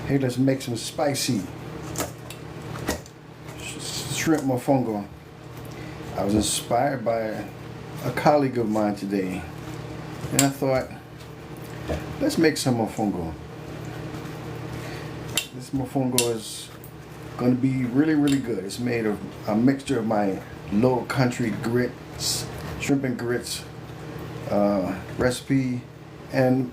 Hey, let's make some spicy shrimp mofongo. I was inspired by a colleague of mine today, and I thought, let's make some mofongo. This mofongo is going to be really good. It's made of a mixture of my low country grits, shrimp and grits recipe, and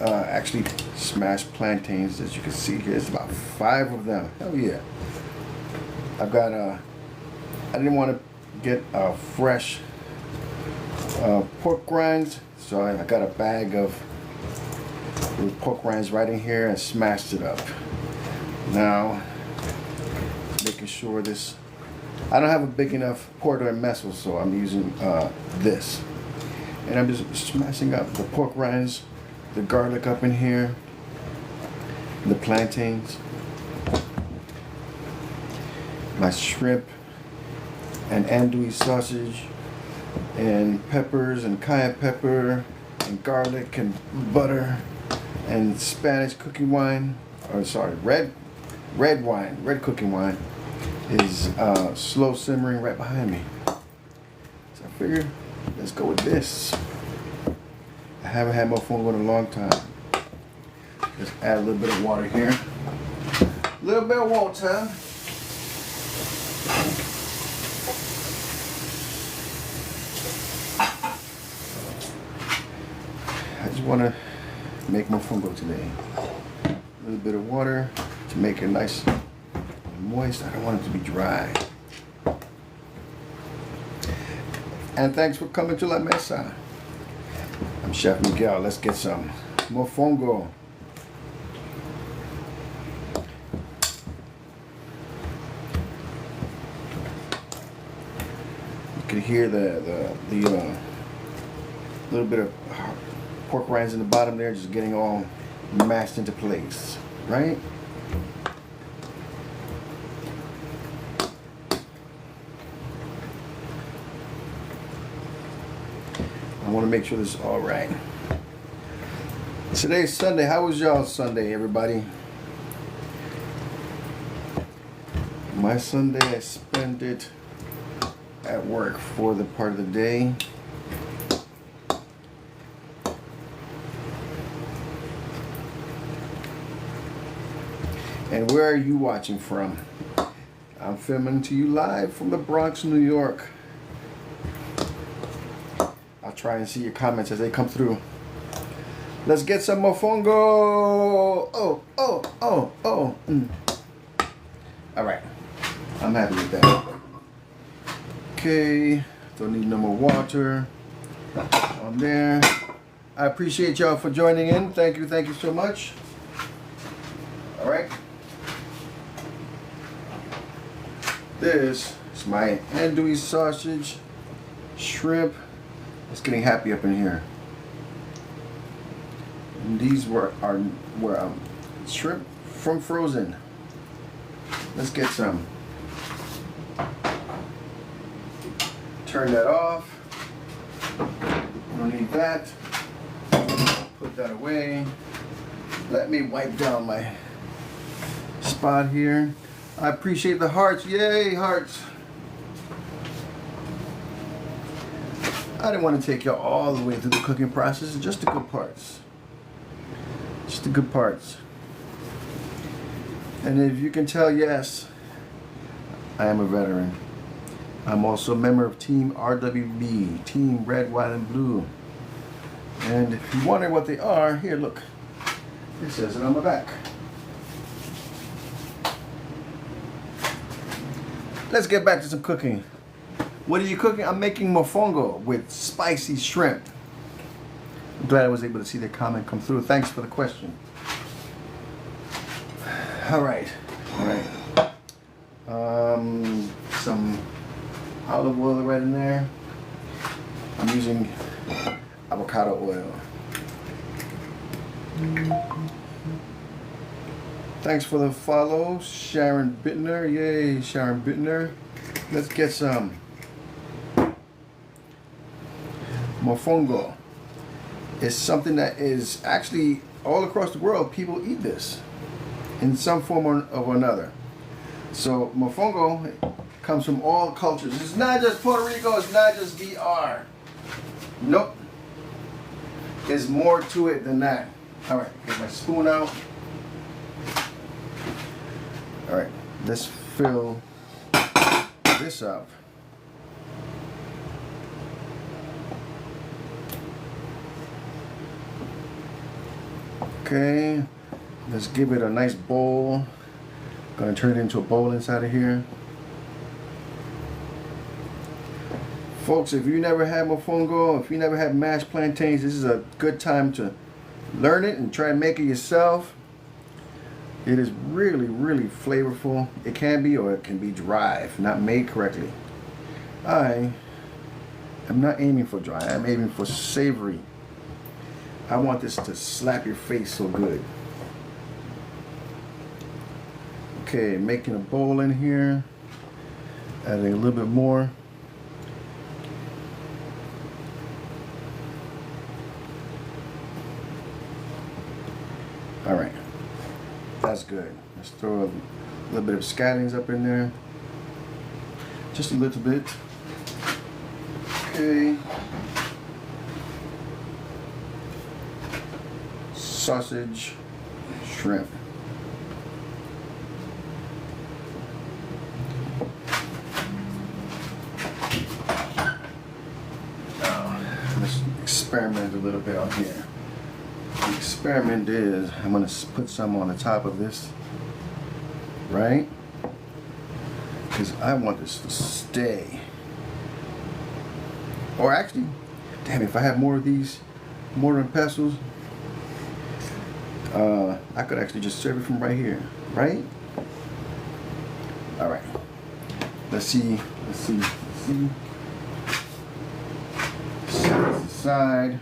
actually smashed plantains, as you can see here. It's about 5 of them. Hell yeah. I've got I didn't want to get fresh pork rinds, so I got a bag of those pork rinds right in here and smashed it up. Now, making sure this, I don't have a big enough porter and mestle, so I'm using this. And I'm just smashing up the pork rinds, the garlic up in here, the plantains, my shrimp and andouille sausage, and peppers and cayenne pepper and garlic and butter and Spanish cooking wine, or sorry, red cooking wine is slow simmering right behind me. So I figured, let's go with this. I haven't had mofongo in a long time. Just add a little bit of water here. A little bit of water. I just want to make mofongo today. A little bit of water to make it nice and moist. I don't want it to be dry. And thanks for coming to La Mesa. I'm Chef Miguel. Let's get some mofongo. You can hear the little bit of pork rinds in the bottom there, just getting all mashed into place, right? I want to make sure this is all right. Today's Sunday. How was y'all's Sunday, everybody? My Sunday, I spent it at work for the part of the day. And where are you watching from? I'm filming to you live from the Bronx, New York. I'll try and see your comments as they come through. Let's get some mofongo. Oh. All right. I'm happy with that. Okay. Don't need no more water on there. I appreciate y'all for joining in. Thank you so much. All right. This is my andouille sausage, shrimp. It's getting happy up in here. And these were shrimp from frozen. Let's get some. Turn that off. Don't need that. Put that away. Let me wipe down my spot here. I appreciate the hearts. Yay, hearts. I didn't want to take y'all all the way through the cooking process. Just the good parts. Just the good parts. And if you can tell, yes, I am a veteran. I'm also a member of Team RWB, Team Red, White, and Blue. And if you wonder what they are, here, look. It says it on my back. Let's get back to some cooking. What are you cooking? I'm making mofongo with spicy shrimp. I'm glad I was able to see the comment come through. Thanks for the question. All right. Some olive oil right in there. I'm using avocado oil. Thanks for the follow, Sharon Bittner. Yay, Sharon Bittner. Let's get some mofongo. It's something that is actually all across the world. People eat this. in some form or another. So mofongo comes from all cultures. It's not just Puerto Rico, it's not just DR. Nope. There's more to it than that. All right, get my spoon out. All right, let's fill this up. Okay, let's give it a nice bowl. Gonna turn it into a bowl inside of here. Folks, if you never had mofongo, if you never had mashed plantains, this is a good time to learn it and try and make it yourself. It is really, really flavorful. It can be, or it can be dry if not made correctly. I am not aiming for dry, I'm aiming for savory. I want this to slap your face so good. Okay, making a bowl in here. Adding a little bit more. All right, that's good. Let's throw a little bit of scallions up in there. Just a little bit. Okay. Sausage, shrimp. Now, let's experiment a little bit on here. The experiment is, I'm going to put some on the top of this, right? Because I want this to stay. Or actually, damn, if I have more of these mortar and pestles, I could actually just serve it from right here, right? All right. Let's see. Set this aside.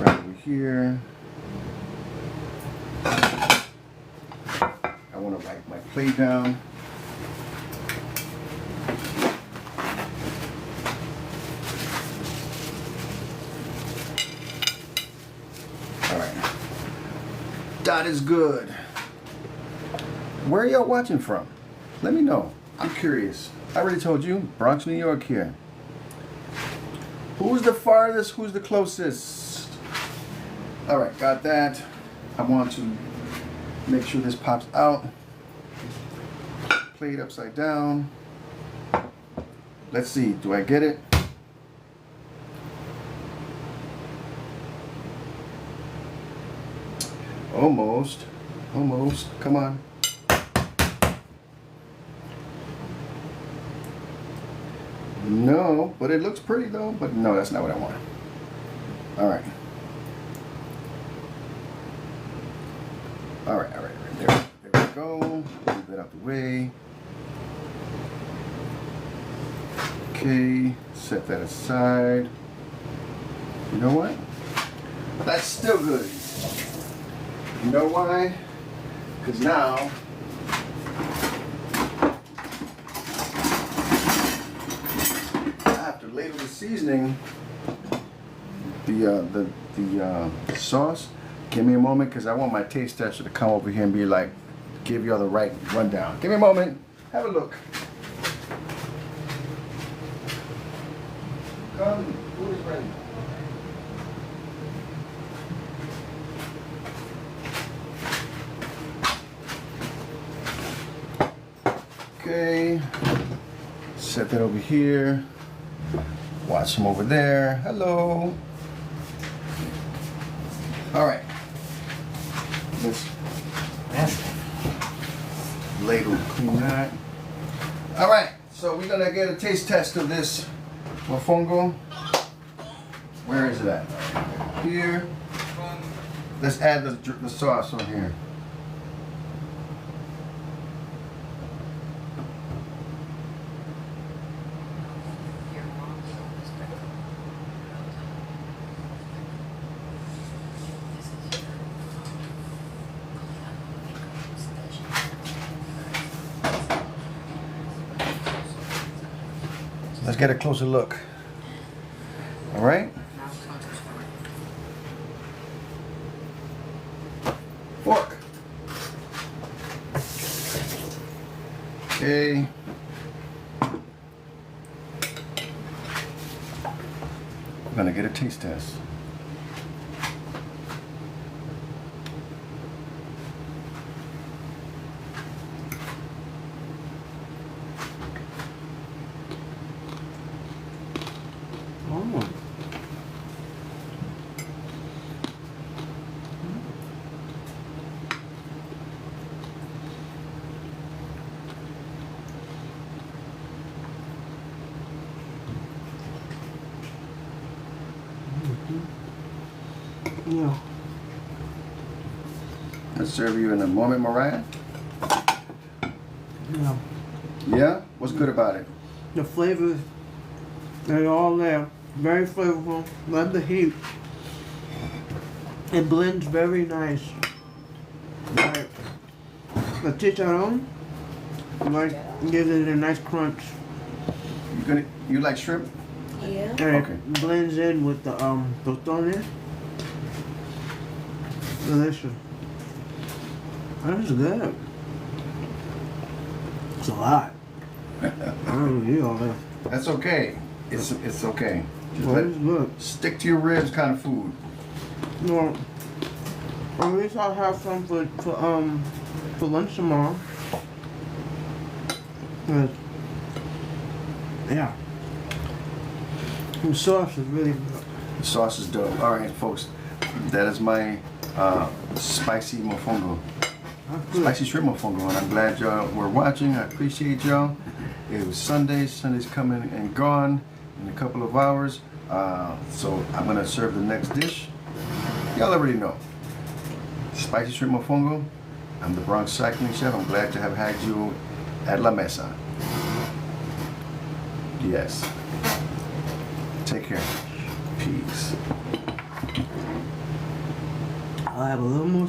Right over here. I want to wipe my plate down. That is good. Where are y'all watching from? Let me know. I'm curious. I already told you, Bronx, New York here. Who's the farthest? Who's the closest? All right, got that. I want to make sure this pops out. Plate upside down. Let's see, do I get it? Almost. Come on. No, but it looks pretty though. But no, that's not what I want. All right. There we go. Move that out the way. Okay, set that aside. You know what? That's still good. You know why? Because now after ladle the seasoning, the sauce. Give me a moment, because I want my taste tester to come over here and be like, give you all the right rundown. Give me a moment. Have a look. Come, food is ready. Okay, set that over here. Watch him over there. Hello. All right. Let's ladle clean that. All right. So we're gonna get a taste test of this mofongo. Where is it at? Here. Let's add the sauce on here. Let's get a closer look. All right. Fork. Okay. I'm gonna get a taste test. Oh. Yeah. I'll serve you in a moment, Mariah. Yeah. Yeah? What's good about it? The flavors, they're all there. Very flavorful. Love the heat. It blends very nice. Like the chicharron, like gives it a nice crunch. You like shrimp? Yeah. And Okay. it blends in with the tostones. Delicious. That is good. It's a lot. I don't eat all that. That's okay. It's okay. Just Well, it's good. stick to your ribs kind of food. Well, at least I'll have some for lunch tomorrow. 'Cause, yeah. The sauce is really good. The sauce is dope. All right, folks. That is my spicy mofongo. That's good. Spicy shrimp mofongo, and I'm glad y'all were watching. I appreciate y'all. It was Sunday. Sunday's coming and gone in a couple of hours. So I'm gonna serve the next dish. Y'all already know. Spicy shrimp mofongo. I'm the Bronx Cycling Chef. I'm glad to have had you at La Mesa. Yes. Take care. Peace. I'll have a little more